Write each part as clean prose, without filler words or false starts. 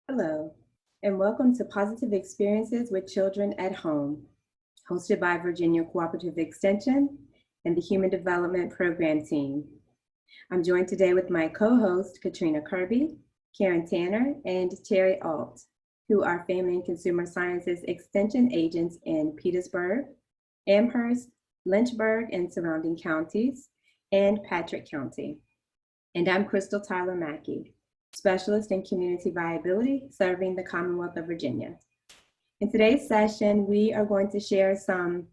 Hello, and welcome to Positive Experiences with Children at Home, hosted by Virginia Cooperative Extension and the Human Development Program Team. I'm joined today with my co-host, Katrina Kirby, Karen Tanner, and Terry Alt, who are Family and Consumer Sciences Extension agents in Petersburg, Amherst, Lynchburg, and surrounding counties, and Patrick County. And I'm Crystal Tyler-Mackey, Specialist in Community Viability, serving the Commonwealth of Virginia. In today's session, we are going to share some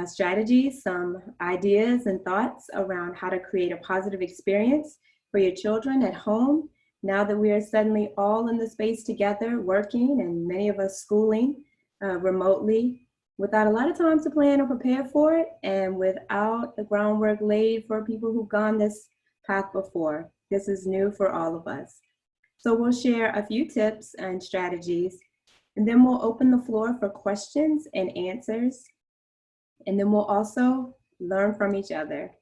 strategies, some ideas and thoughts around how to create a positive experience for your children at home now that we are suddenly all in the space together working, and many of us schooling remotely without a lot of time to plan or prepare for it, and without the groundwork laid for people who've gone this path before. This is new for all of us. So we'll share a few tips and strategies, and then we'll open the floor for questions and answers. And then we'll also learn from each other.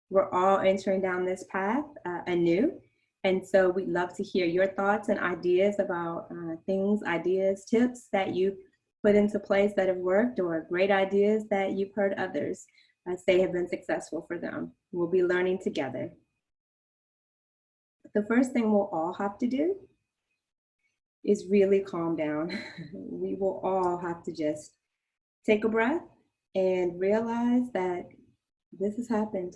We're all entering down this path anew. And so we'd love to hear your thoughts and ideas about things, ideas, tips that you put into place that have worked, or great ideas that you've heard others say have been successful for them. We'll be learning together. The first thing we'll all have to do is really calm down. We will all have to just take a breath and realize that this has happened.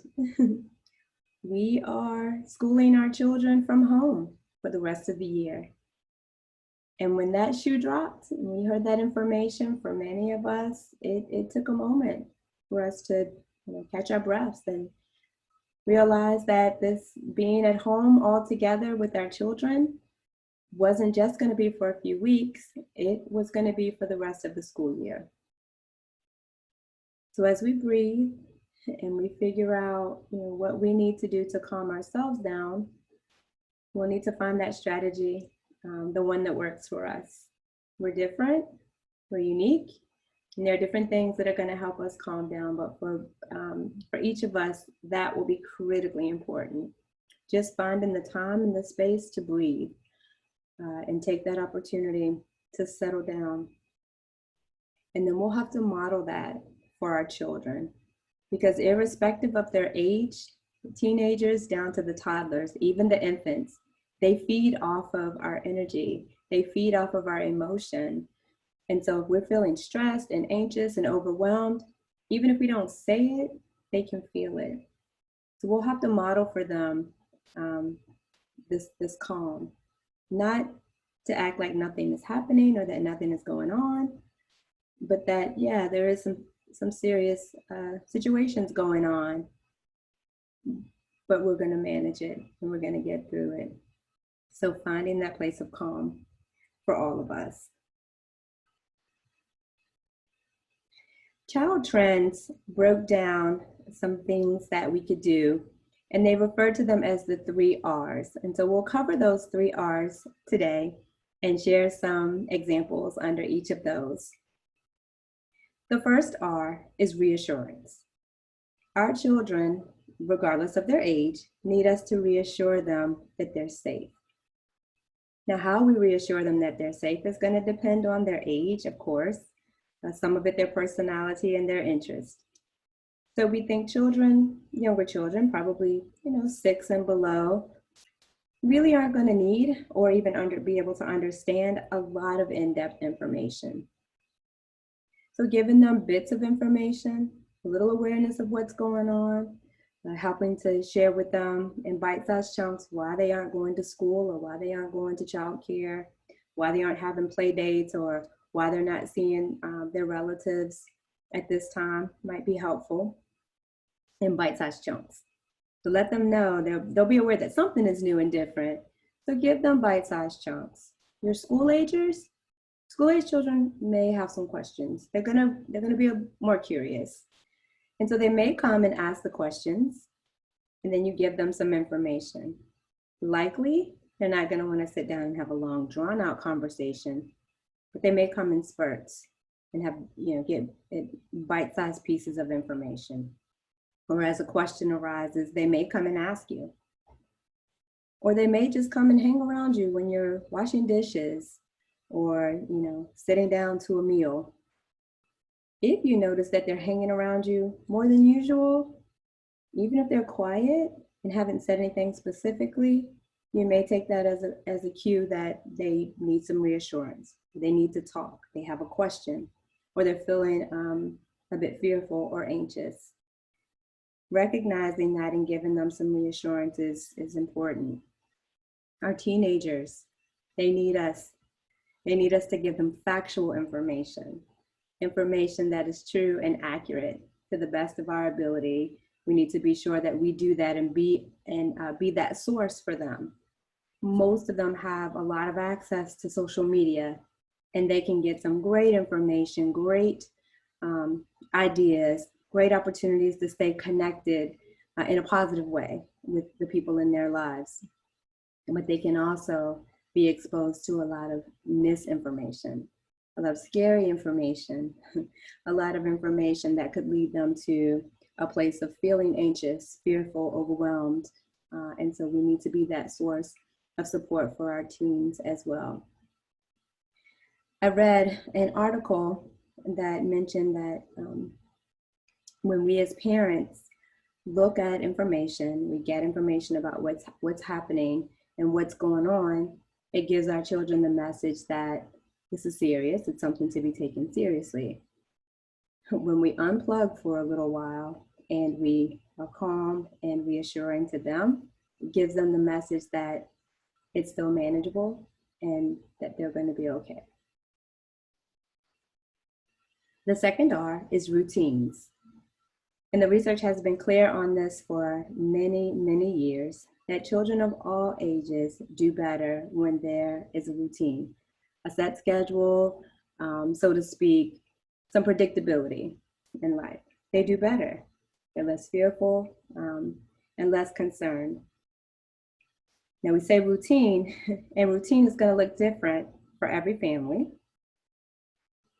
We are schooling our children from home for the rest of the year. And when that shoe dropped, and we heard that information, for many of us, it took a moment for us to catch our breaths and realize that this being at home all together with our children wasn't just going to be for a few weeks, it was going to be for the rest of the school year. So as we breathe and we figure out what we need to do to calm ourselves down, we'll need to find that strategy, the one that works for us. We're different, we're unique, and there are different things that are going to help us calm down, but for each of us, that will be critically important. Just finding the time and the space to breathe and take that opportunity to settle down. And then we'll have to model that for our children, because irrespective of their age, teenagers down to the toddlers, even the infants, they feed off of our energy, they feed off of our emotion. And so if we're feeling stressed and anxious and overwhelmed, even if we don't say it, they can feel it. So we'll have to model for them this calm, not to act like nothing is happening or that nothing is going on, but that, yeah, there is some serious situations going on, but we're going to manage it and we're going to get through it. So finding that place of calm for all of us. Child Trends broke down some things that we could do, and they referred to them as the 3 R's. And so we'll cover those 3 R's today and share some examples under each of those. The first R is reassurance. Our children, regardless of their age, need us to reassure them that they're safe. Now, how we reassure them that they're safe is going to depend on their age, of course. Some of it, their personality and their interest. So we think children, younger children, probably 6 and below, really aren't going to need or even be able to understand a lot of in-depth information. So giving them bits of information, a little awareness of what's going on, helping to share with them in bite-sized chunks why they aren't going to school or why they aren't going to childcare, why they aren't having play dates, or why they're not seeing their relatives at this time might be helpful in bite-sized chunks. So let them know, they'll be aware that something is new and different. So give them bite-sized chunks. Your school-age children may have some questions. They're gonna be more curious. And so they may come and ask the questions, and then you give them some information. Likely, they're not gonna wanna sit down and have a long, drawn-out conversation, but they may come in spurts and have, get bite-sized pieces of information. Or as a question arises, they may come and ask you. Or they may just come and hang around you when you're washing dishes or, sitting down to a meal. If you notice that they're hanging around you more than usual, even if they're quiet and haven't said anything specifically, you may take that as a cue that they need some reassurance. They need to talk. They have a question, or they're feeling a bit fearful or anxious. Recognizing that and giving them some reassurance is important. Our teenagers, they need us. They need us to give them factual information, information that is true and accurate to the best of our ability. We need to be sure that we do that and be that source for them. Most of them have a lot of access to social media, and they can get some great information, great ideas, great opportunities to stay connected in a positive way with the people in their lives. But they can also be exposed to a lot of misinformation, a lot of scary information, a lot of information that could lead them to a place of feeling anxious, fearful, overwhelmed. And so we need to be that source of support for our teens as well. I read an article that mentioned that when we as parents look at information, we get information about what's happening and what's going on, it gives our children the message that this is serious, it's something to be taken seriously. When we unplug for a little while and we are calm and reassuring to them, it gives them the message that it's still manageable and that they're going to be okay. The second R is routines. And the research has been clear on this for many, many years, that children of all ages do better when there is a routine, a set schedule, so to speak, some predictability in life. They do better. They're less fearful and less concerned. Now we say routine, and routine is going to look different for every family.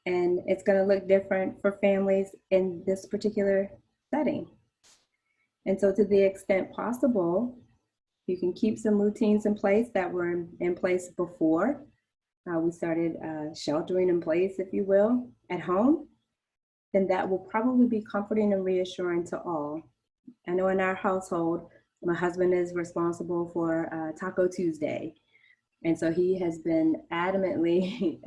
And it's going to look different for families in this particular setting. And so to the extent possible, you can keep some routines in place that were in place before we started sheltering in place, if you will, at home. Then that will probably be comforting and reassuring to all. I know in our household, my husband is responsible for Taco Tuesday. And so he has been adamantly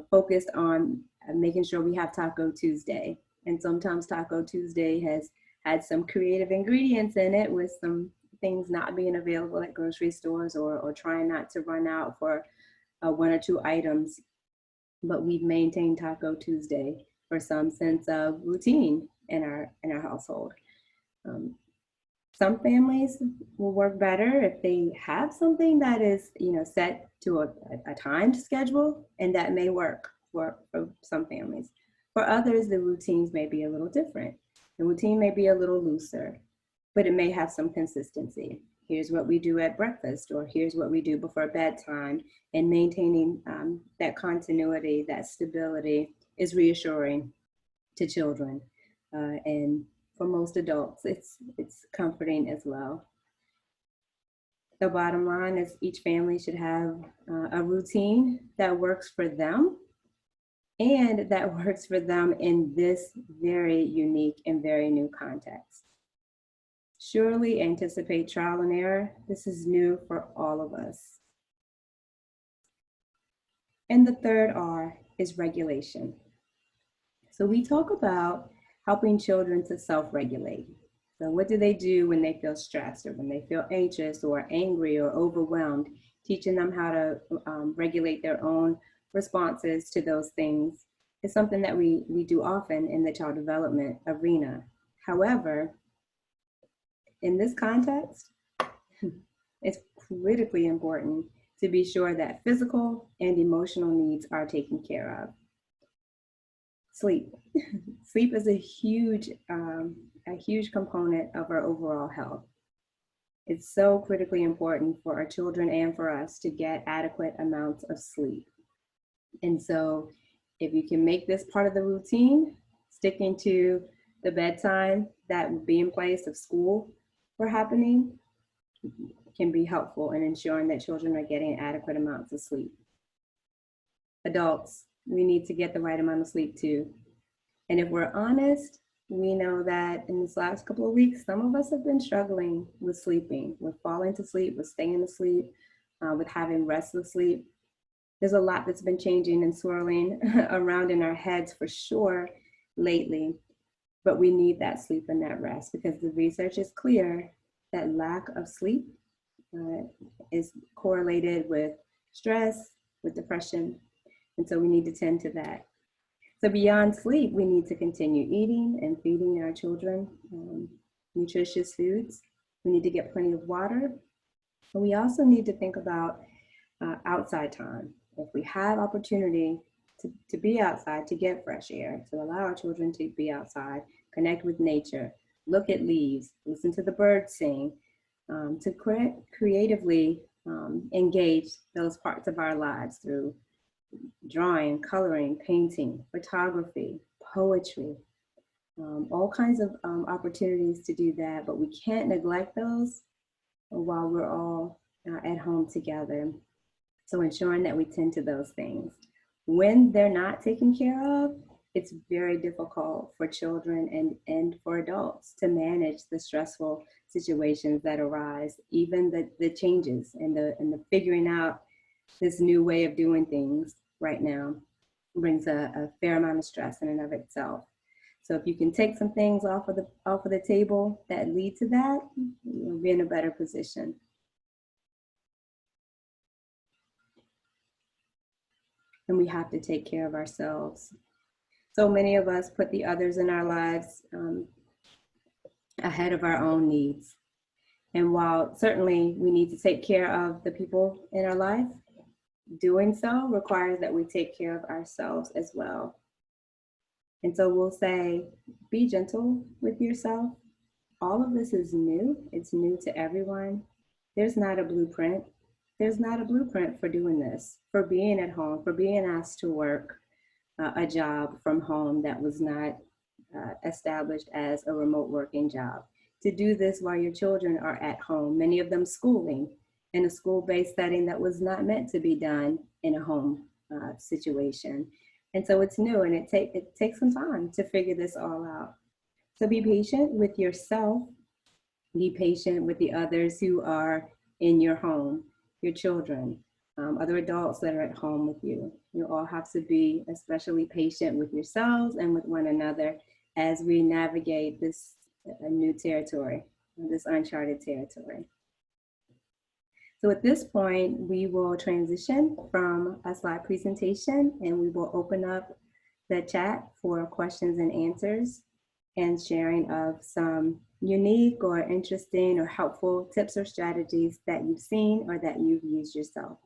focused on making sure we have Taco Tuesday. And sometimes Taco Tuesday has had some creative ingredients in it, with some things not being available at grocery stores, or trying not to run out for one or two items. But we've maintained Taco Tuesday for some sense of routine in our household. Some families will work better if they have something that is, set to a timed schedule, and that may work for some families. For others, the routines may be a little different. The routine may be a little looser, but it may have some consistency. Here's what we do at breakfast, or here's what we do before bedtime, and maintaining that continuity, that stability is reassuring to children. And for most adults, it's comforting as well. The bottom line is each family should have a routine that works for them, and that works for them in this very unique and very new context. Surely anticipate trial and error. This is new for all of us. And the third R is regulation. So we talk about helping children to self-regulate. So what do they do when they feel stressed, or when they feel anxious or angry or overwhelmed? Teaching them how to regulate their own responses to those things is something that we do often in the child development arena. However, in this context, it's critically important to be sure that physical and emotional needs are taken care of. Sleep. Sleep is a huge component of our overall health. It's so critically important for our children and for us to get adequate amounts of sleep. And so if you can make this part of the routine, sticking to the bedtime that would be in place if school were happening, can be helpful in ensuring that children are getting adequate amounts of sleep. adults, we need to get the right amount of sleep too. And if we're honest, we know that in this last couple of weeks, some of us have been struggling with sleeping, with falling to sleep, with staying asleep, with having restless sleep. There's a lot that's been changing and swirling around in our heads for sure lately, but we need that sleep and that rest because the research is clear that lack of sleep is correlated with stress, with depression, and so we need to tend to that. So beyond sleep, we need to continue eating and feeding our children nutritious foods. We need to get plenty of water. And we also need to think about outside time. If we have opportunity to be outside, to get fresh air, to allow our children to be outside, connect with nature, look at leaves, listen to the birds sing, to creatively engage those parts of our lives through drawing, coloring, painting, photography, poetry, all kinds of opportunities to do that, but we can't neglect those while we're all at home together. So ensuring that we tend to those things. When they're not taken care of, it's very difficult for children and for adults to manage the stressful situations that arise, even the changes and the figuring out this new way of doing things right now brings a fair amount of stress in and of itself. So if you can take some things off of the table that lead to that, you'll be in a better position. And we have to take care of ourselves. So many of us put the others in our lives ahead of our own needs. And while certainly we need to take care of the people in our life, doing so requires that we take care of ourselves as well. And so we'll say, be gentle with yourself. All of this is new. It's new to everyone. There's not a blueprint. There's not a blueprint for doing this, for being at home, for being asked to work a job from home that was not established as a remote working job. To do this while your children are at home, many of them schooling in a school-based setting that was not meant to be done in a home situation. And so it's new, and it takes some time to figure this all out. So be patient with yourself, be patient with the others who are in your home, your children, other adults that are at home with you. You all have to be especially patient with yourselves and with one another as we navigate this new territory, this uncharted territory. So at this point, we will transition from a slide presentation and we will open up the chat for questions and answers and sharing of some unique or interesting or helpful tips or strategies that you've seen or that you've used yourself.